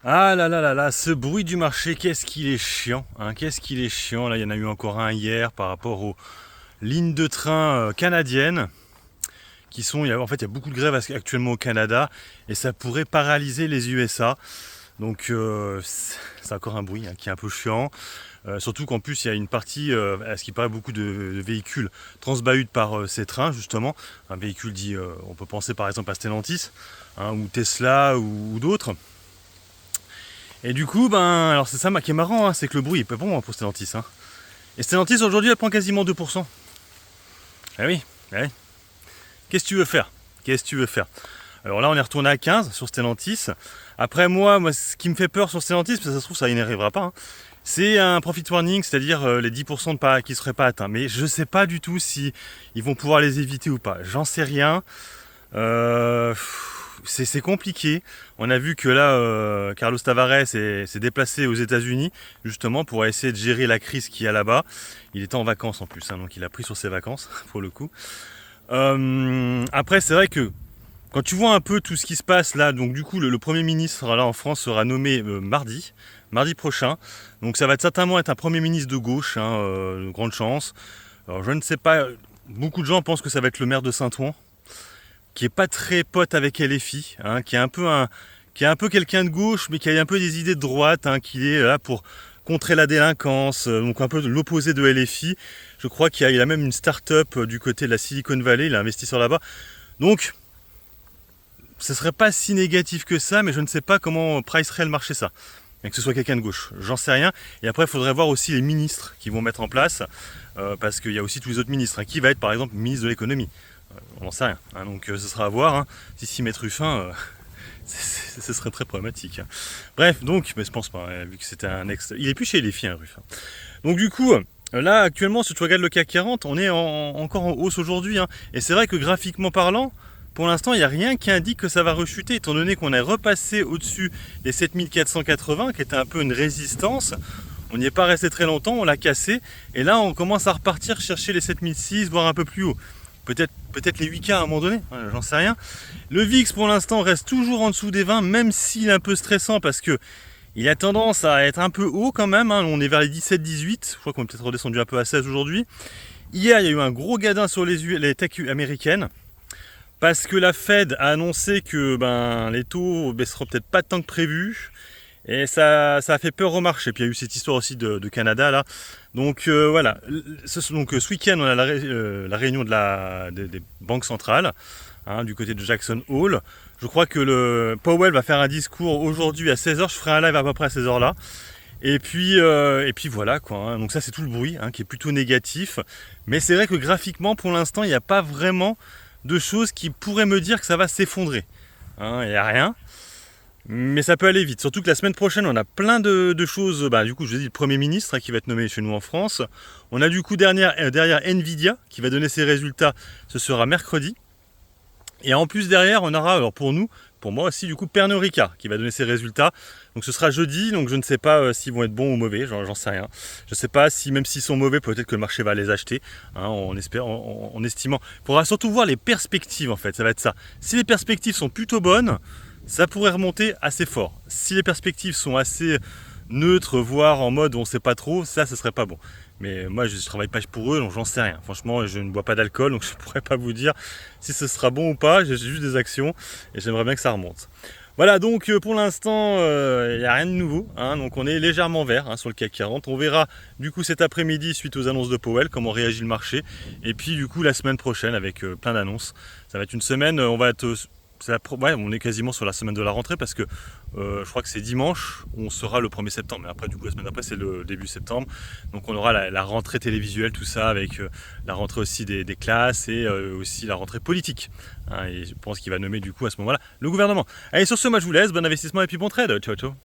Ah là là là là, ce bruit du marché, qu'est-ce qu'il est chiant, hein, qu'est-ce qu'il est chiant. Là, il y en a eu encore un hier par rapport aux lignes de train canadiennes qui sont. En fait, il y a beaucoup de grèves actuellement au Canada et ça pourrait paralyser les USA. Donc, c'est encore un bruit qui est un peu chiant. Surtout qu'en plus, il y a une partie, à ce qui paraît, beaucoup de véhicules transbahutent par ces trains, justement. Un véhicule dit, on peut penser par exemple à Stellantis, hein, ou Tesla ou d'autres. Et du coup, alors c'est ça qui est marrant, hein, c'est que le bruit est pas bon, hein, pour Stellantis. Hein. Et Stellantis aujourd'hui, elle prend quasiment 2%. Eh oui, eh oui. Qu'est-ce que tu veux faire? Qu'est-ce que tu veux faire? Alors là, on est retourné à 15 sur Stellantis. Après, moi, ce qui me fait peur sur Stellantis, parce que ça se trouve, ça n'y arrivera pas, hein, c'est un profit warning, c'est-à-dire les 10% qui ne seraient pas atteints. Mais je ne sais pas du tout si ils vont pouvoir les éviter ou pas. J'en sais rien. C'est compliqué. On a vu que là, Carlos Tavares s'est déplacé aux États-Unis justement pour essayer de gérer la crise qu'il y a là-bas. Il était en vacances en plus, hein, donc il a pris sur ses vacances pour le coup. Après, c'est vrai que quand tu vois un peu tout ce qui se passe là, donc du coup, le Premier ministre là en France sera nommé mardi prochain. Donc ça va certainement être un Premier ministre de gauche, hein, de grande chance. Alors je ne sais pas, beaucoup de gens pensent que ça va être le maire de Saint-Ouen, qui est pas très pote avec LFI, hein, qui est un peu quelqu'un de gauche, mais qui a un peu des idées de droite, hein, qui est là pour contrer la délinquance, donc un peu l'opposé de LFI. Je crois qu'il a même une start-up du côté de la Silicon Valley, il a investi sur là-bas. Donc, ce serait pas si négatif que ça, mais je ne sais pas comment pricerait le marché ça. Et que ce soit quelqu'un de gauche, j'en sais rien. Et après, il faudrait voir aussi les ministres qui vont mettre en place, parce qu'il y a aussi tous les autres ministres. Hein, qui va être par exemple ministre de l'économie? On n'en sait rien. Hein, donc ce sera à voir. Hein. Si s'y mettent Ruffin, ce serait très problématique. Hein. Bref, donc, mais je pense pas, hein, vu que c'était un ex. Il est plus chez les filles, hein, Ruffin. Donc du coup, là actuellement, si tu regardes le CAC 40, on est encore en hausse aujourd'hui. Hein. Et c'est vrai que graphiquement parlant, pour l'instant, il n'y a rien qui indique que ça va rechuter, étant donné qu'on est repassé au-dessus des 7480, qui était un peu une résistance. On n'y est pas resté très longtemps, on l'a cassé. Et là, on commence à repartir chercher les 7006, voire un peu plus haut. Peut-être les 8K à un moment donné, j'en sais rien. Le VIX pour l'instant reste toujours en dessous des 20, même s'il est un peu stressant parce que il a tendance à être un peu haut quand même. Hein. On est vers les 17-18, je crois qu'on est peut-être redescendu un peu à 16 aujourd'hui. Hier, il y a eu un gros gadin sur les tech américaines parce que la Fed a annoncé que les taux baisseront peut-être pas tant que prévu. Et ça a fait peur au marché. Puis il y a eu cette histoire aussi de Canada là. Donc voilà. Ce week-end, on a la réunion des banques centrales, hein, du côté de Jackson Hole. Je crois que le Powell va faire un discours aujourd'hui à 16h. Je ferai un live à peu près à ces heures-là. Et puis voilà quoi. Hein. Donc ça c'est tout le bruit, hein, qui est plutôt négatif. Mais c'est vrai que graphiquement, pour l'instant, il n'y a pas vraiment de choses qui pourraient me dire que ça va s'effondrer. Hein, il n'y a rien. Mais ça peut aller vite, surtout que la semaine prochaine on a plein de choses. Du coup je vous ai dit le Premier ministre, hein, qui va être nommé chez nous en France. On a du coup derrière Nvidia qui va donner ses résultats, ce sera mercredi. Et en plus derrière on aura, alors pour moi aussi du coup Pernod Ricard qui va donner ses résultats. Donc ce sera jeudi, donc je ne sais pas s'ils vont être bons ou mauvais, j'en sais rien. Je ne sais pas si même s'ils sont mauvais, peut-être que le marché va les acheter, hein, en estimant. Il faudra surtout voir les perspectives en fait, ça va être ça. Si les perspectives sont plutôt bonnes, ça pourrait remonter assez fort. Si les perspectives sont assez neutres, voire en mode on sait pas trop, ça ce serait pas bon. Mais moi je travaille pas pour eux, donc j'en sais rien. Franchement, je ne bois pas d'alcool, donc je pourrais pas vous dire si ce sera bon ou pas. J'ai juste des actions et j'aimerais bien que ça remonte. Voilà, donc pour l'instant, il n'y a rien de nouveau. Hein, donc on est légèrement vert, hein, sur le CAC 40. On verra du coup cet après-midi suite aux annonces de Powell, comment réagit le marché. Et puis du coup la semaine prochaine avec plein d'annonces. Ça va être une semaine, on va être... on est quasiment sur la semaine de la rentrée parce que je crois que c'est dimanche, on sera le 1er septembre. Mais après, du coup, la semaine d'après, c'est le début septembre. Donc, on aura la rentrée télévisuelle, tout ça, avec la rentrée aussi des classes et aussi la rentrée politique. Hein, et je pense qu'il va nommer, du coup, à ce moment-là, le gouvernement. Allez, sur ce, moi, je vous laisse. Bon investissement et puis bon trade. Ciao, ciao.